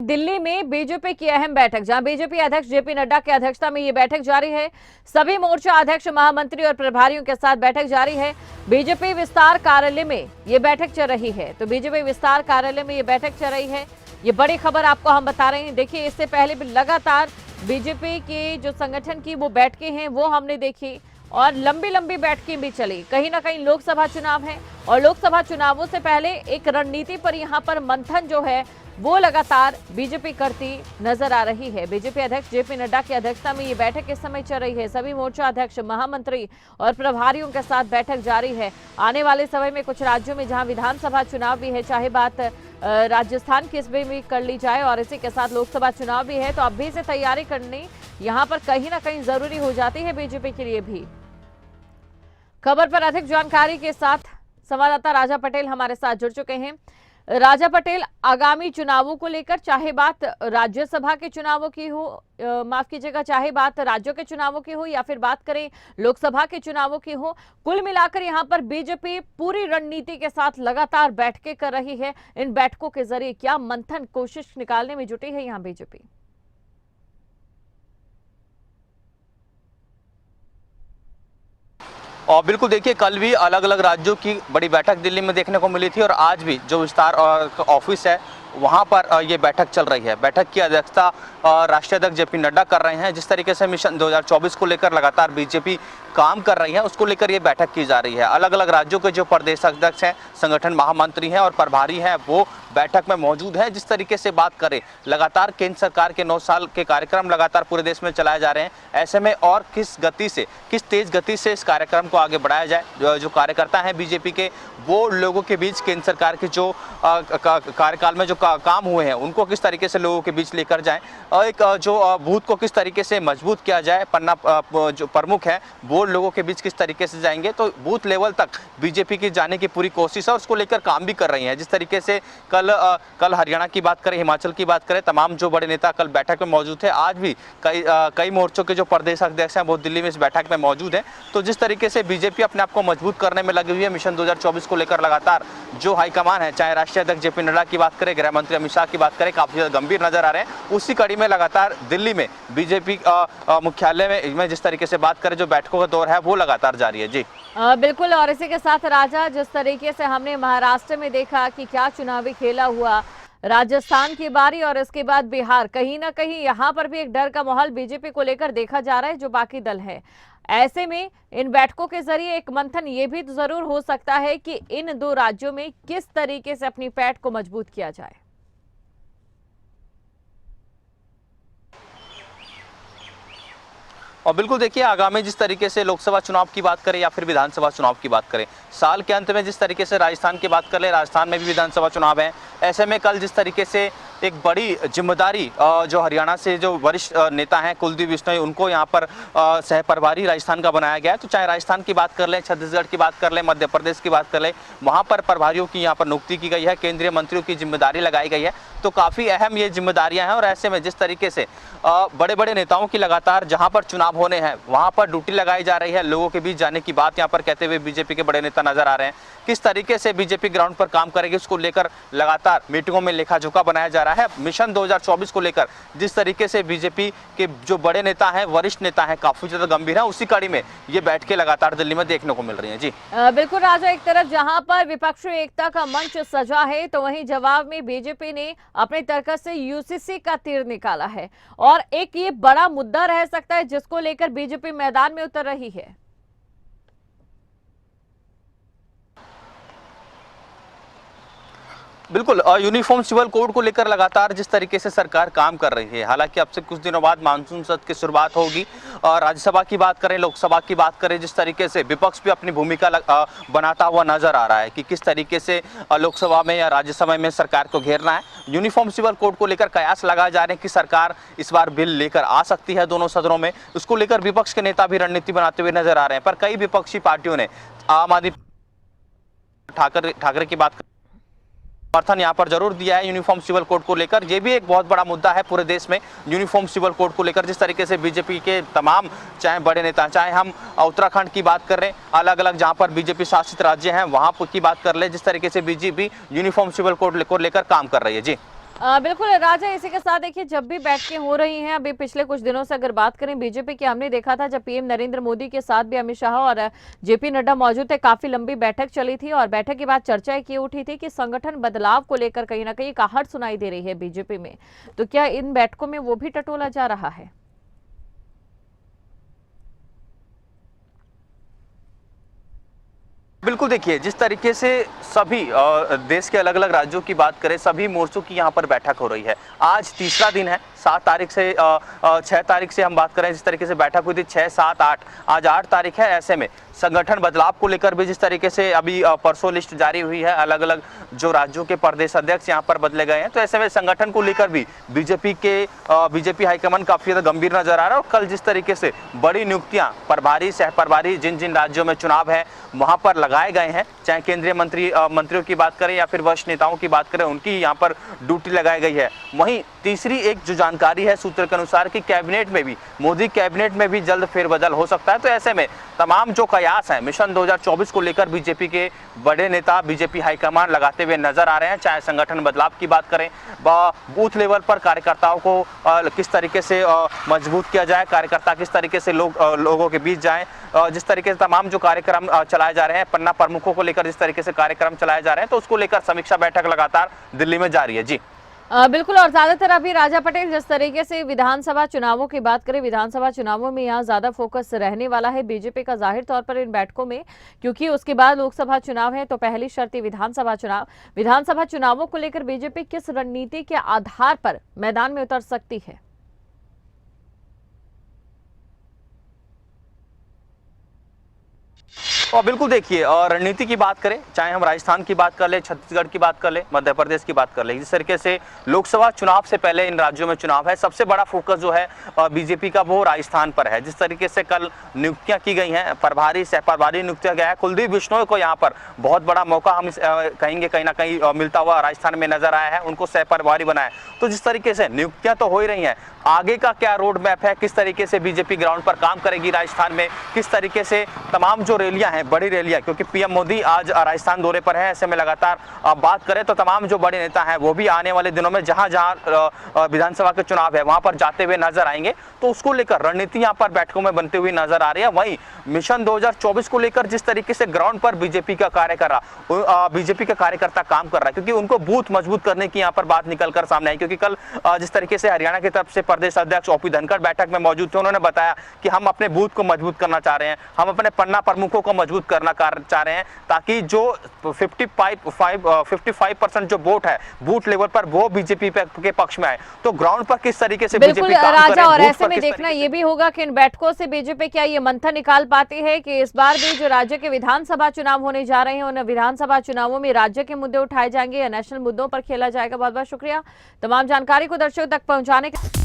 दिल्ली में बीजेपी की अहम बैठक, जहां बीजेपी अध्यक्ष जेपी नड्डा की अध्यक्षता में ये बैठक जारी है। सभी मोर्चा अध्यक्ष, महामंत्री और प्रभारियों के साथ बैठक जारी है। बीजेपी विस्तार कार्यालय में ये बैठक चल रही है। तो बीजेपी विस्तार कार्यालय में ये बैठक चल रही है। ये बड़ी खबर आपको हम बता रहे हैं। देखिए, इससे पहले भी लगातार बीजेपी के जो संगठन की वो बैठकें हैं वो हमने देखी और लंबी लंबी बैठकें भी चली। कहीं ना कहीं लोकसभा चुनाव है और लोकसभा चुनावों से पहले एक रणनीति पर यहाँ पर मंथन जो है वो लगातार बीजेपी करती नजर आ रही है। बीजेपी अध्यक्ष जेपी नड्डा की अध्यक्षता में ये बैठक इस समय चल रही है। सभी मोर्चा अध्यक्ष, महामंत्री और प्रभारियों के साथ बैठक जारी है। आने वाले समय में कुछ राज्यों में जहां विधानसभा चुनाव भी है, चाहे बात राजस्थान की इसमें भी कर ली जाए और इसी के साथ लोकसभा चुनाव भी है, तो अभी से तैयारी करनी यहाँ पर कहीं ना कहीं जरूरी हो जाती है बीजेपी के लिए भी। खबर पर अधिक जानकारी के साथ संवाददाता राजा पटेल हमारे साथ जुड़ चुके हैं। राजा पटेल, आगामी चुनावों को लेकर चाहे बात राज्यसभा के चुनावों की हो, माफ कीजिएगा, चाहे बात राज्यों के चुनावों की हो या फिर बात करें लोकसभा के चुनावों की हो, कुल मिलाकर यहां पर बीजेपी पूरी रणनीति के साथ लगातार बैठकें कर रही है। इन बैठकों के जरिए क्या मंथन कोशिश निकालने में जुटी है यहां बीजेपी? और बिल्कुल देखिए, कल भी अलग अलग राज्यों की बड़ी बैठक दिल्ली में देखने को मिली थी और आज भी जो विस्तार ऑफिस है वहाँ पर ये बैठक चल रही है। बैठक की अध्यक्षता राष्ट्रीय अध्यक्ष जेपी नड्डा कर रहे हैं। जिस तरीके से मिशन 2024 को लेकर लगातार बीजेपी काम कर रही है, उसको लेकर ये बैठक की जा रही है। अलग अलग राज्यों के जो प्रदेश अध्यक्ष हैं, संगठन महामंत्री हैं और प्रभारी हैं, वो बैठक में मौजूद है। जिस तरीके से बात करें, लगातार केंद्र सरकार के 9 साल के कार्यक्रम लगातार पूरे देश में चलाए जा रहे हैं। ऐसे में और किस तेज गति से इस कार्यक्रम को आगे बढ़ाया जाए। जो कार्यकर्ता हैं बीजेपी के, वो लोगों के बीच केंद्र सरकार के जो कार्यकाल में जो काम हुए हैं उनको किस तरीके से लोगों के बीच लेकर जाएं, एक जो बूथ को किस तरीके से मजबूत किया जाए। पन्ना जो प्रमुख है वो लोगों के बीच किस तरीके से जाएंगे, तो बूथ लेवल तक बीजेपी की जाने की पूरी कोशिश है और उसको लेकर काम भी कर रही है। जिस तरीके से कल हरियाणा की बात करें, हिमाचल की बात करें, तमाम जो बड़े नेता कल बैठक में मौजूद थे। आज भी कई मोर्चों के जो प्रदेश अध्यक्ष हैं वो दिल्ली में इस बैठक में मौजूद हैं। तो जिस तरीके से बीजेपी अपने आप को मजबूत करने में लगी हुई है, मिशन 2024 को लेकर लगातार जो हाईकमान है, चाहे राष्ट्रीय अध्यक्ष जेपी नड्डा की बात करें, गृह मंत्री अमित शाह की बात करें, काफी ज्यादा गंभीर नजर आ रहे हैं। उसी कड़ी में लगातार दिल्ली में बीजेपी मुख्यालय में जिस तरीके से बात करें, जो बैठकों का दौर है वो लगातार जारी है। जी बिल्कुल। और इसी के साथ राजा, जिस तरीके से हमने महाराष्ट्र में देखा कि क्या चुनावी खेला हुआ, राजस्थान की बारी और इसके बाद बिहार, कहीं ना कहीं यहाँ पर भी एक डर का माहौल बीजेपी को लेकर देखा जा रहा है जो बाकी दल है। ऐसे में इन बैठकों के जरिए एक मंथन ये भी तो जरूर हो सकता है कि इन 2 राज्यों में किस तरीके से अपनी पैठ को मजबूत किया जाए। और बिल्कुल देखिए, आगामी जिस तरीके से लोकसभा चुनाव की बात करें या फिर विधानसभा चुनाव की बात करें, साल के अंत में जिस तरीके से राजस्थान की बात करें, राजस्थान में भी विधानसभा चुनाव है। ऐसे में कल जिस तरीके से एक बड़ी जिम्मेदारी जो हरियाणा से जो वरिष्ठ नेता हैं कुलदीप बिश्नोई, उनको यहाँ पर सह प्रभारी राजस्थान का बनाया गया है। तो चाहे राजस्थान की बात कर लें, छत्तीसगढ़ की बात कर लें, मध्य प्रदेश की बात कर लें, वहाँ पर प्रभारियों की यहाँ पर नियुक्ति की गई है, केंद्रीय मंत्रियों की जिम्मेदारी लगाई गई है। तो काफ़ी अहम ये जिम्मेदारियां हैं और ऐसे में जिस तरीके से बड़े बड़े नेताओं की लगातार जहां पर चुनाव होने हैं वहां पर ड्यूटी लगाई जा रही है, लोगों के बीच जाने की बात यहां पर कहते हुए बीजेपी के बड़े नेता नजर आ रहे हैं। किस तरीके से बीजेपी ग्राउंड पर काम करेगी, उसको लेकर लगातार मीटिंगों में लेखा जोखा बनाया जा रहा है। मिशन 2024 को लेकर जिस तरीके से बीजेपी के जो बड़े नेता हैं, वरिष्ठ नेता हैं, काफी ज्यादा गंभीर है, उसी कड़ी में ये बैठकें लगातार दिल्ली में देखने को मिल रही है। जी बिल्कुल राजा, एक तरफ जहां पर विपक्षी एकता का मंच सजा है, तो वहीं जवाब में बीजेपी ने अपने तर्कस से यूसीसी का तीर निकाला है और एक ये बड़ा मुद्दा रह सकता है जिसको लेकर बीजेपी मैदान में उतर रही है। बिल्कुल, यूनिफॉर्म सिविल कोड को लेकर लगातार जिस तरीके से सरकार काम कर रही है, हालांकि अब से कुछ दिनों बाद मानसून सत्र की शुरुआत होगी और राज्यसभा की बात करें, लोकसभा की बात करें, जिस तरीके से विपक्ष भी अपनी भूमिका बनाता हुआ नजर आ रहा है कि किस तरीके से लोकसभा में या राज्यसभा में सरकार को घेरना है। यूनिफॉर्म सिविल कोड को लेकर कयास लगाए जा रहे हैं कि सरकार इस बार बिल लेकर आ सकती है दोनों सदनों में। उसको लेकर विपक्ष के नेता भी रणनीति बनाते हुए नजर आ रहे हैं, पर कई विपक्षी पार्टियों ने आम आदमी ठाकरे की बात समर्थन यहाँ पर जरूर दिया है यूनिफॉर्म सिविल कोड को लेकर। यह भी एक बहुत बड़ा मुद्दा है पूरे देश में, यूनिफॉर्म सिविल कोड को लेकर। जिस तरीके से बीजेपी के तमाम चाहे बड़े नेता, चाहे हम उत्तराखंड की बात कर रहे हैं, अलग अलग जहाँ पर बीजेपी शासित राज्य हैं वहाँ की बात कर ले, जिस तरीके से बीजेपी यूनिफॉर्म सिविल कोड को लेकर काम कर रही है। जी बिल्कुल राजा, इसी के साथ देखिए जब भी बैठकें हो रही हैं, अभी पिछले कुछ दिनों से अगर बात करें बीजेपी की, हमने देखा था जब पीएम नरेंद्र मोदी के साथ भी अमित शाह और जेपी नड्डा मौजूद थे, काफी लंबी बैठक चली थी और बैठक के बाद चर्चा की उठी थी कि संगठन बदलाव को लेकर कहीं ना कहीं एक आहट सुनाई दे रही है बीजेपी में। तो क्या इन बैठकों में वो भी टटोला जा रहा है? बिल्कुल, देखिए जिस तरीके से सभी देश के अलग अलग राज्यों की बात करें, सभी मोर्चों की यहाँ पर बैठक हो रही है। आज तीसरा दिन है, 7 तारीख से 6 तारीख से हम बात करें, जिस तरीके से बैठक हुई थी 6, 7, 8, आज 8 तारीख है। ऐसे में संगठन बदलाव को लेकर भी जिस तरीके से अभी परसों लिस्ट जारी हुई है, अलग अलग जो राज्यों के प्रदेश अध्यक्ष यहाँ पर बदले गए हैं, तो ऐसे में संगठन को लेकर भी बीजेपी हाईकमान काफी ज्यादा गंभीर नजर आ रहा है। और कल जिस तरीके से बड़ी नियुक्तियां प्रभारी, सह प्रभारी, जिन जिन राज्यों में चुनाव है वहां पर लगाए गए हैं, चाहे केंद्रीय मंत्रियों की बात करें या फिर वरिष्ठ नेताओं की बात करें, उनकी यहाँ पर ड्यूटी लगाई गई है। वहीं तीसरी एक जो जानकारी है सूत्र के अनुसार कि कैबिनेट में भी, मोदी कैबिनेट में भी जल्द फेरबदल हो सकता है। तो ऐसे में तमाम जो कयास हैं मिशन 2024 को लेकर बीजेपी के बड़े नेता, बीजेपी हाईकमान लगाते हुए नजर आ रहे हैं। चाहे संगठन बदलाव की बात करें, बूथ लेवल पर कार्यकर्ताओं को किस तरीके से मजबूत किया जाए, कार्यकर्ता किस तरीके से लोगों के बीच जाएं, जिस तरीके से तमाम जो कार्यक्रम चलाए जा रहे हैं, पन्ना प्रमुखों को लेकर जिस तरीके से कार्यक्रम चलाए जा रहे हैं, तो उसको लेकर समीक्षा बैठक लगातार दिल्ली में जारी है। जी बिल्कुल, और ज्यादातर अभी राजा पटेल जिस तरीके से विधानसभा चुनावों की बात करें, विधानसभा चुनावों में यहाँ ज्यादा फोकस रहने वाला है बीजेपी का जाहिर तौर पर इन बैठकों में, क्योंकि उसके बाद लोकसभा चुनाव है। तो पहली शर्त विधानसभा चुनाव, विधानसभा चुनावों को लेकर बीजेपी किस रणनीति के आधार पर मैदान में उतर सकती है? और बिल्कुल देखिए, और रणनीति की बात करें, चाहे हम राजस्थान की बात कर ले, छत्तीसगढ़ की बात कर ले, मध्य प्रदेश की बात कर ले, जिस तरीके से लोकसभा चुनाव से पहले इन राज्यों में चुनाव है, सबसे बड़ा फोकस जो है बीजेपी का वो राजस्थान पर है। जिस तरीके से कल नियुक्तियां की गई हैं, प्रभारी, सह प्रभारी नियुक्तियां गया है, कुलदीप बिश्नोई को यहाँ पर बहुत बड़ा मौका हम कहेंगे कहीं ना कहीं मिलता हुआ राजस्थान में नजर आया है, उनको सह प्रभारी बनाया। तो जिस तरीके से नियुक्तियां तो हो ही रही हैं, आगे का क्या रोड मैप है, किस तरीके से बीजेपी ग्राउंड पर काम करेगी राजस्थान में, किस तरीके से तमाम जो रैलियां हैं, बड़ी रैलियां, क्योंकि पीएम मोदी आज राजस्थान दौरे पर है, ऐसे में लगातार बात करें तो तमाम जो बड़े नेता हैं वो भी आने वाले दिनों में जहां जहां विधानसभा के चुनाव है वहां पर जाते हुए नजर आएंगे। तो उसको लेकर रणनीति यहां पर बैठकों में बनती हुई नजर आ रही है। वहीं मिशन 2024 को लेकर जिस तरीके से ग्राउंड पर बीजेपी का बीजेपी का कार्यकर्ता काम कर रहा है, क्योंकि उनको बूथ मजबूत करने की यहाँ पर बात निकलकर सामने आई। क्योंकि कल जिस तरीके से हरियाणा की तरफ से प्रदेश अध्यक्ष ओपी धनखड़ बैठक में मौजूद थे, उन्होंने बताया कि हम अपने बूथ को मजबूत करना चाह रहे हैं, हम अपने पन्ना प्रमुखों को मजबूत करना चाह रहे हैं, ताकि जो 55% जो वोट है बूथ लेवल पर वो बीजेपी के पक्ष में आए। तो ग्राउंड पर किस तरीके से बीजेपी काम राजा करे, और ऐसे में देखना ये भी होगा कि इन बैठकों से बीजेपी क्या ये मंथन निकाल पाती है कि इस बार भी जो राज्य के विधानसभा चुनाव होने जा रहे हैं उन विधानसभा चुनावों में राज्य के मुद्दे उठाए जाएंगे या नेशनल मुद्दों पर खेला जाएगा। बहुत बहुत शुक्रिया तमाम जानकारी को दर्शकों तक पहुंचाने के